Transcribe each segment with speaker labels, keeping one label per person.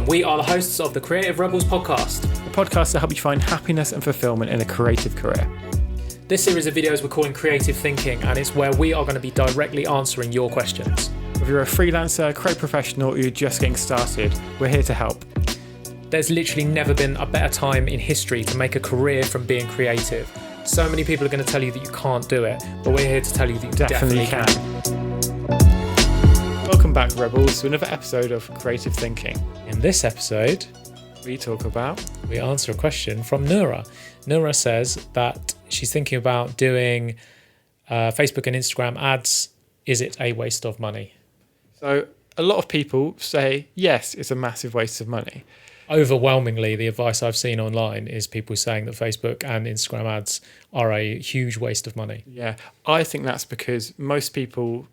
Speaker 1: Welcome. We are the hosts of the Creative Rebels podcast.
Speaker 2: A podcast to help you find happiness and fulfillment in a creative career.
Speaker 1: This series of videos we're calling Creative Thinking, and it's where we are going to be directly answering your questions.
Speaker 2: Whether you're a freelancer, creative professional, or you're just getting started, we're here to help.
Speaker 1: There's literally never been a better time in history to make a career from being creative. So many people are going to tell you that you can't do it, but we're here to tell you that you definitely can.
Speaker 2: Welcome back, Rebels, to another episode of Creative Thinking.
Speaker 1: In this episode,
Speaker 2: We
Speaker 1: answer a question from Noura. Noura says that she's thinking about doing Facebook and Instagram ads. Is it a waste of money?
Speaker 2: So a lot of people say, yes, it's a massive waste of money.
Speaker 1: Overwhelmingly, the advice I've seen online is people saying that Facebook and Instagram ads are a huge waste of money.
Speaker 2: Yeah, I think that's because most people,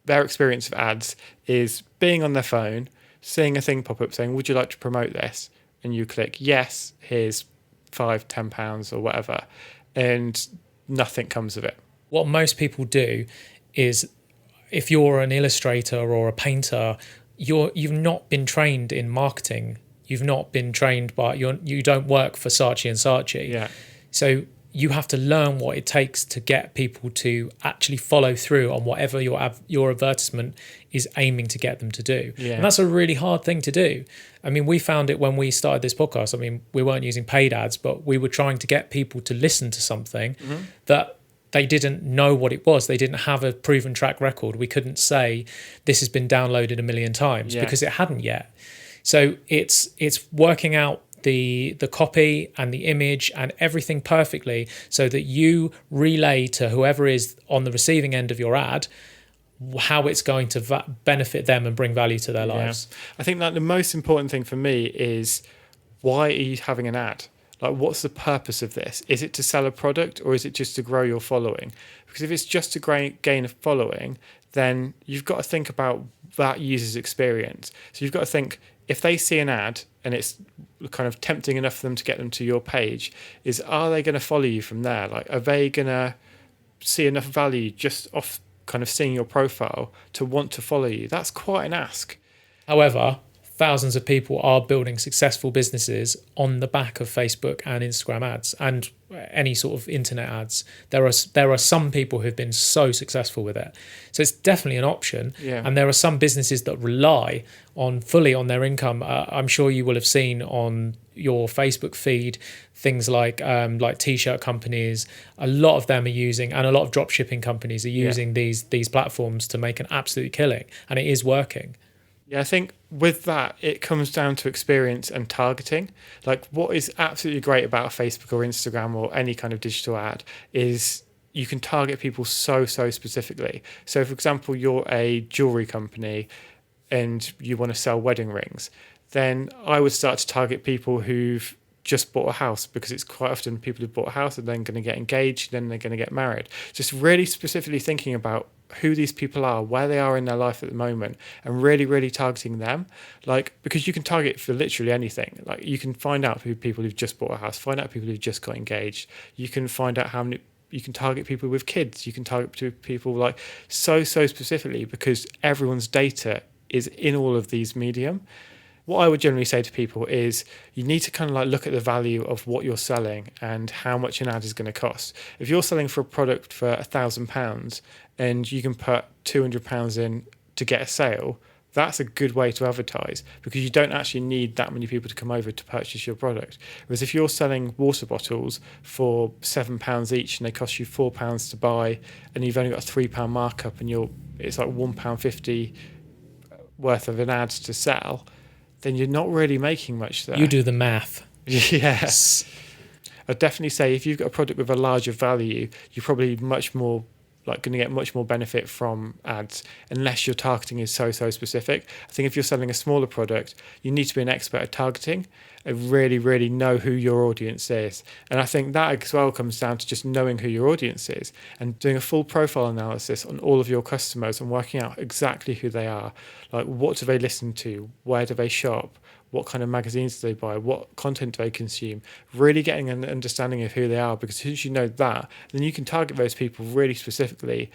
Speaker 2: their experience of ads is being on their phone, seeing a thing pop up saying, would you like to promote this? And you click, yes, here's £5, £10 or whatever, and nothing comes of it.
Speaker 1: What most people do is, if you're an illustrator or a painter, you've not been trained in marketing. You've not been trained you don't work for Saatchi & Saatchi.
Speaker 2: Yeah.
Speaker 1: So you have to learn what it takes to get people to actually follow through on whatever your advertisement is aiming to get them to do.
Speaker 2: Yeah.
Speaker 1: And that's a really hard thing to do. I mean, we found it when we started this podcast. I mean, we weren't using paid ads, but we were trying to get people to listen to something that they didn't know what it was. They didn't have a proven track record. We couldn't say this has been downloaded 1 million times because it hadn't yet. So it's working out the copy and the image and everything perfectly so that you relay to whoever is on the receiving end of your ad how it's going to benefit them and bring value to their lives.
Speaker 2: I think that the most important thing for me is, why are you having an ad? Like, what's the purpose of this? Is it to sell a product, or is it just to grow your following? Because if it's just to gain a following, then you've got to think about that user's experience. So you've got to think, if they see an ad and it's kind of tempting enough for them to get them to your page, are they going to follow you from there? Like, are they going to see enough value just off kind of seeing your profile to want to follow you? That's quite an ask.
Speaker 1: However, thousands of people are building successful businesses on the back of Facebook and Instagram ads and any sort of internet ads. There are some people who've been so successful with it. So it's definitely an option.
Speaker 2: Yeah.
Speaker 1: And there are some businesses that rely fully on their income. I'm sure you will have seen on your Facebook feed things like t-shirt companies. A lot of them are using, and a lot of drop shipping companies are using these platforms to make an absolute killing, and it is working.
Speaker 2: Yeah, I think with that, it comes down to experience and targeting. Like, what is absolutely great about Facebook or Instagram or any kind of digital ad is you can target people so specifically. So, for example, you're a jewelry company and you want to sell wedding rings, then I would start to target people who've just bought a house, because it's quite often people who've bought a house are then going to get engaged, then they're going to get married. Just really specifically thinking about who these people are, where they are in their life at the moment, and really targeting them. Like, because you can target for literally anything. Like, you can find out who people who've just bought a house, find out people who've just got engaged. You can find out how many. You can target people with kids. You can target people like so specifically, because everyone's data is in all of these medium. What I would generally say to people is, you need to kind of like look at the value of what you're selling and how much an ad is going to cost. If you're selling for a product for £1,000 and you can put £200 in to get a sale, that's a good way to advertise, because you don't actually need that many people to come over to purchase your product. Whereas if you're selling water bottles for £7 each and they cost you £4 to buy, and you've only got a £3 markup and it's like £1.50 worth of an ad to sell, then you're not really making much there.
Speaker 1: You do the math.
Speaker 2: Yes. I'd definitely say if you've got a product with a larger value, you're probably much more going to get much more benefit from ads, unless your targeting is so specific. I think if you're selling a smaller product, you need to be an expert at targeting and really know who your audience is. And I think that as well comes down to just knowing who your audience is and doing a full profile analysis on all of your customers and working out exactly who they are. Like, what do they listen to? Where do they shop? What kind of magazines do they buy? What content do they consume? Really getting an understanding of who they are, because as soon as you know that, then you can target those people really specifically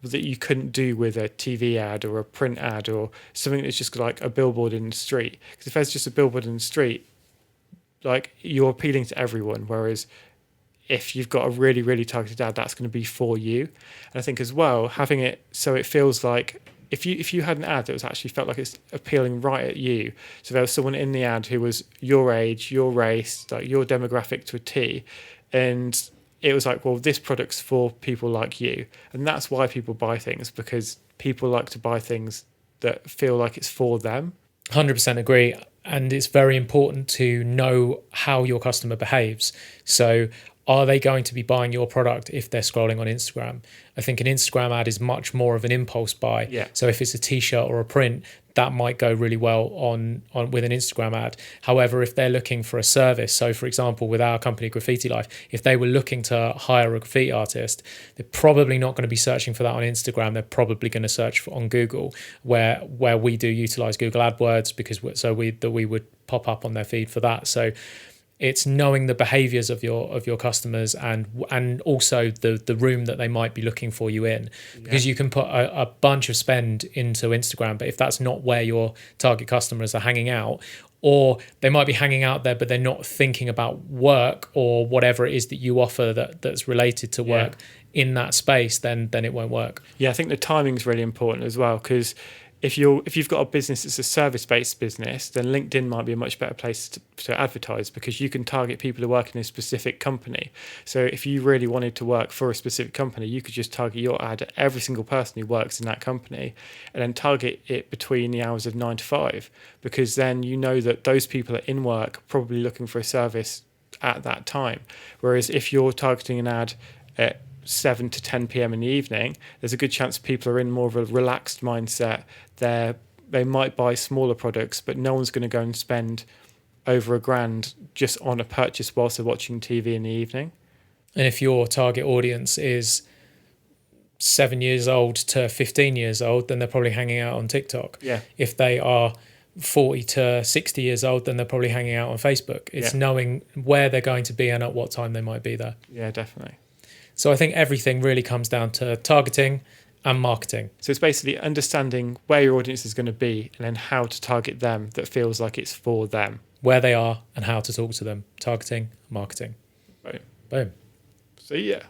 Speaker 2: that you couldn't do with a TV ad or a print ad or something that's just like a billboard in the street. Because if there's just a billboard in the street, like, you're appealing to everyone, whereas if you've got a really, really targeted ad, that's going to be for you. And I think as well, having it so it feels like if you had an ad that was actually felt like it's appealing right at you, so there was someone in the ad who was your age, your race, like your demographic to a T, and it was like, well, this product's for people like you. And that's why people buy things, because people like to buy things that feel like it's for them.
Speaker 1: 100% agree. And it's very important to know how your customer behaves. So are they going to be buying your product if they're scrolling on Instagram? I think an Instagram ad is much more of an impulse buy.
Speaker 2: Yeah.
Speaker 1: So if it's a t-shirt or a print, that might go really well on with an Instagram ad. However, if they're looking for a service, so for example, with our company Graffiti Life, if they were looking to hire a graffiti artist, they're probably not going to be searching for that on Instagram. They're probably going to search on Google, where we do utilize Google AdWords, because we would pop up on their feed for that. So it's knowing the behaviors of your customers and also the room that they might be looking for you in, because you can put a bunch of spend into Instagram, but if that's not where your target customers are hanging out, or they might be hanging out there but they're not thinking about work or whatever it is that you offer that's related to work in that space, then it won't work.
Speaker 2: Yeah, I think the timing is really important as well, because if you've got a business that's a service-based business, then LinkedIn might be a much better place to advertise, because you can target people who work in a specific company. So if you really wanted to work for a specific company, you could just target your ad at every single person who works in that company, and then target it between the hours of 9 to 5, because then you know that those people are in work, probably looking for a service at that time. Whereas if you're targeting an ad at 7 to 10 p.m. in the evening, there's a good chance people are in more of a relaxed mindset. They might buy smaller products, but no one's going to go and spend over $1,000 just on a purchase whilst they're watching TV in the evening.
Speaker 1: And if your target audience is 7 years old to 15 years old, then they're probably hanging out on TikTok.
Speaker 2: Yeah.
Speaker 1: If they are 40 to 60 years old, then they're probably hanging out on Facebook. It's knowing where they're going to be and at what time they might be there.
Speaker 2: Yeah, definitely.
Speaker 1: So I think everything really comes down to targeting and marketing.
Speaker 2: So it's basically understanding where your audience is going to be and then how to target them that feels like it's for them.
Speaker 1: Where they are and how to talk to them. Targeting, marketing.
Speaker 2: Right.
Speaker 1: Boom.
Speaker 2: See ya.